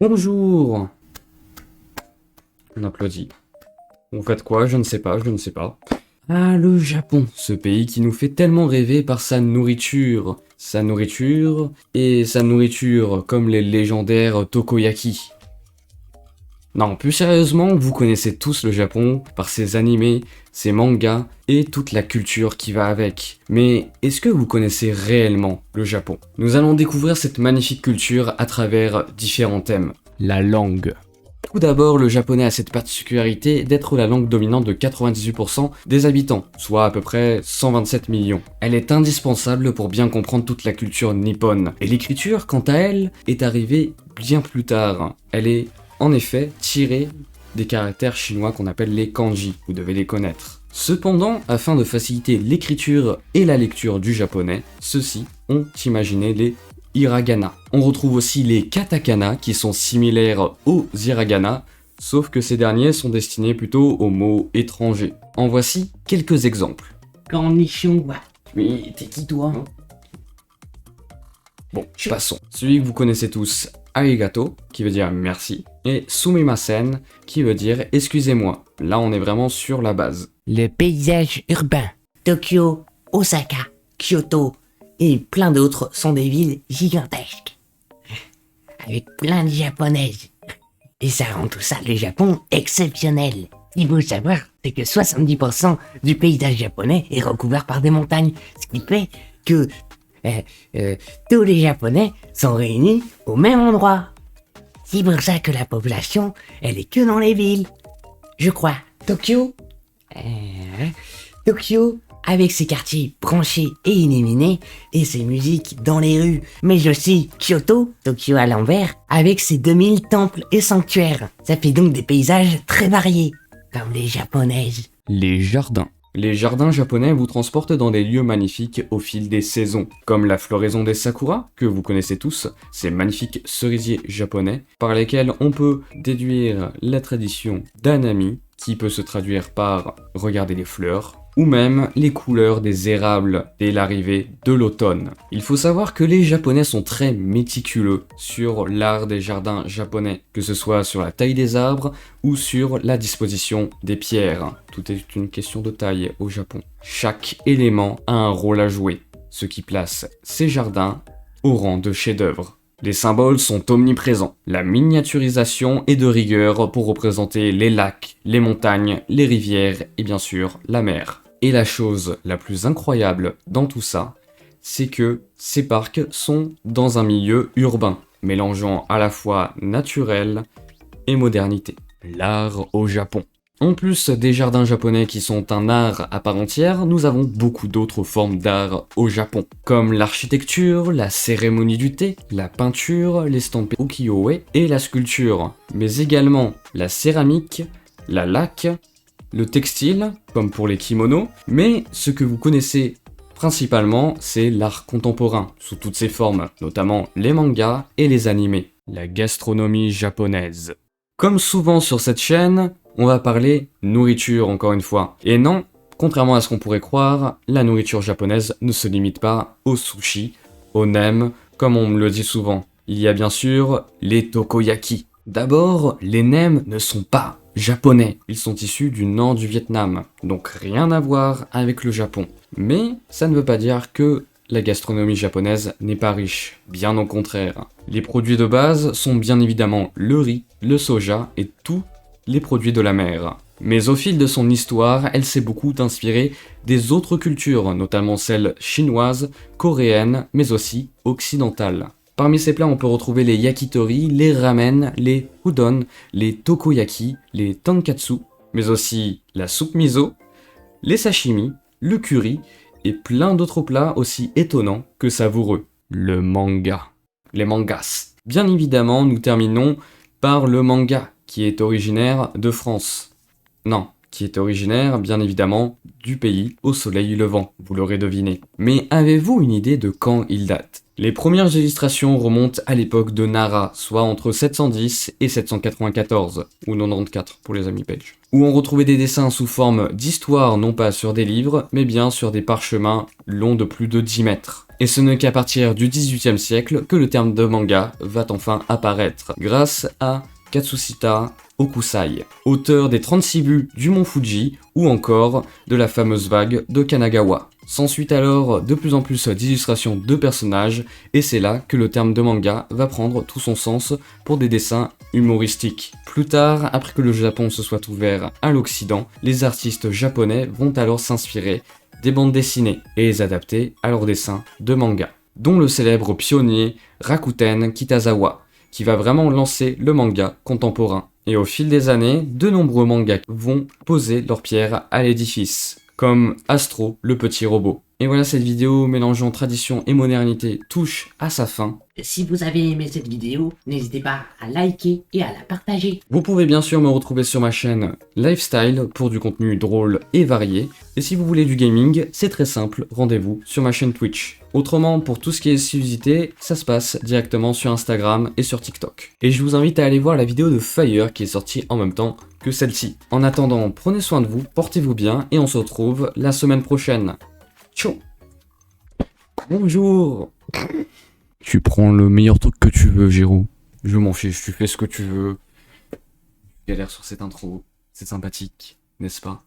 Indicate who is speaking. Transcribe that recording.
Speaker 1: Bonjour! On applaudit. Vous faites quoi? Je ne sais pas, je ne sais pas. Ah, le Japon, ce pays qui nous fait tellement rêver par sa nourriture. Sa nourriture, et sa nourriture comme les légendaires takoyaki. Non, plus sérieusement, vous connaissez tous le Japon par ses animés, ses mangas et toute la culture qui va avec. Mais est-ce que vous connaissez réellement le Japon? Nous allons découvrir cette magnifique culture à travers différents thèmes. La langue. Tout d'abord, le japonais a cette particularité d'être la langue dominante de 98% des habitants, soit à peu près 127 millions. Elle est indispensable pour bien comprendre toute la culture nippone. Et l'écriture, quant à elle, est arrivée bien plus tard. Elle est en effet tirée des caractères chinois qu'on appelle les kanji, vous devez les connaître. Cependant, afin de faciliter l'écriture et la lecture du japonais, ceux-ci ont imaginé les hiragana. On retrouve aussi les katakana qui sont similaires aux hiragana, sauf que ces derniers sont destinés plutôt aux mots étrangers. En voici quelques exemples.
Speaker 2: Konnichiwa.
Speaker 1: Mais t'es qui toi? Bon, passons. Celui que vous connaissez tous, arigato, qui veut dire merci, et sumimasen, qui veut dire excusez-moi. Là, on est vraiment sur la base.
Speaker 2: Le paysage urbain. Tokyo, Osaka, Kyoto et plein d'autres sont des villes gigantesques. Avec plein de japonaises. Et ça rend tout ça, le Japon, exceptionnel. Il faut savoir, c'est que 70% du paysage japonais est recouvert par des montagnes. Ce qui fait que tous les Japonais sont réunis au même endroit. C'est pour ça que la population, elle est que dans les villes. Je crois. Tokyo, Tokyo, avec ses quartiers branchés et illuminés, et ses musiques dans les rues, mais aussi Kyoto, Tokyo à l'envers, avec ses 2000 temples et sanctuaires. Ça fait donc des paysages très variés, comme les japonaises.
Speaker 1: Les jardins. Les jardins japonais vous transportent dans des lieux magnifiques au fil des saisons, comme la floraison des sakura, que vous connaissez tous, ces magnifiques cerisiers japonais, par lesquels on peut déduire la tradition d'Hanami, qui peut se traduire par regarder les fleurs, ou même les couleurs des érables dès l'arrivée de l'automne. Il faut savoir que les Japonais sont très méticuleux sur l'art des jardins japonais, que ce soit sur la taille des arbres ou sur la disposition des pierres. Tout est une question de taille au Japon. Chaque élément a un rôle à jouer, ce qui place ces jardins au rang de chef-d'œuvre. Les symboles sont omniprésents. La miniaturisation est de rigueur pour représenter les lacs, les montagnes, les rivières et bien sûr la mer. Et la chose la plus incroyable dans tout ça, c'est que ces parcs sont dans un milieu urbain, mélangeant à la fois naturel et modernité. L'art au Japon. En plus des jardins japonais qui sont un art à part entière, nous avons beaucoup d'autres formes d'art au Japon, comme l'architecture, la cérémonie du thé, la peinture, l'estampé ukiyo-e et la sculpture, mais également la céramique, la laque, le textile, comme pour les kimonos, mais ce que vous connaissez principalement, c'est l'art contemporain, sous toutes ses formes, notamment les mangas et les animés. La gastronomie japonaise. Comme souvent sur cette chaîne, on va parler nourriture encore une fois. Et non, contrairement à ce qu'on pourrait croire, la nourriture japonaise ne se limite pas au sushi, au nem, comme on me le dit souvent. Il y a bien sûr les takoyaki. D'abord, les nems ne sont pas japonais, ils sont issus du nord du Vietnam, donc rien à voir avec le Japon. Mais ça ne veut pas dire que la gastronomie japonaise n'est pas riche, bien au contraire. Les produits de base sont bien évidemment le riz, le soja et tous les produits de la mer. Mais au fil de son histoire, elle s'est beaucoup inspirée des autres cultures, notamment celles chinoises, coréennes, mais aussi occidentales. Parmi ces plats, on peut retrouver les yakitori, les ramen, les udon, les tokoyaki, les tonkatsu, mais aussi la soupe miso, les sashimi, le curry, et plein d'autres plats aussi étonnants que savoureux. Le manga. Les mangas. Bien évidemment, nous terminons par le manga, qui est originaire de France. Non, qui est originaire, bien évidemment, du pays au soleil levant, vous l'aurez deviné. Mais avez-vous une idée de quand il date? Les premières illustrations remontent à l'époque de Nara, soit entre 710 et 794, ou 94 pour les amis Page, où on retrouvait des dessins sous forme d'histoire non pas sur des livres, mais bien sur des parchemins longs de plus de 10 mètres. Et ce n'est qu'à partir du XVIIIe siècle que le terme de manga va enfin apparaître, grâce à Katsushita Hokusai, auteur des 36 buts du mont Fuji, ou encore de la fameuse vague de Kanagawa. S'ensuit alors de plus en plus d'illustrations de personnages, et c'est là que le terme de manga va prendre tout son sens pour des dessins humoristiques. Plus tard, après que le Japon se soit ouvert à l'Occident, les artistes japonais vont alors s'inspirer des bandes dessinées et les adapter à leurs dessins de manga, dont le célèbre pionnier Rakuten Kitazawa, qui va vraiment lancer le manga contemporain. Et au fil des années, de nombreux mangas vont poser leur pierre à l'édifice, comme Astro, le petit robot. Et voilà, cette vidéo mélangeant tradition et modernité touche à sa fin.
Speaker 2: Si vous avez aimé cette vidéo, n'hésitez pas à liker et à la partager.
Speaker 1: Vous pouvez bien sûr me retrouver sur ma chaîne Lifestyle pour du contenu drôle et varié. Et si vous voulez du gaming, c'est très simple, rendez-vous sur ma chaîne Twitch. Autrement, pour tout ce qui est exclusivité, ça se passe directement sur Instagram et sur TikTok. Et je vous invite à aller voir la vidéo de Fire qui est sortie en même temps que celle-ci. En attendant, prenez soin de vous, portez-vous bien et on se retrouve la semaine prochaine. Ciao. Bonjour. Tu prends le meilleur truc que tu veux, Géraud. Je m'en fiche, tu fais ce que tu veux. Galère sur cette intro, c'est sympathique, n'est-ce pas?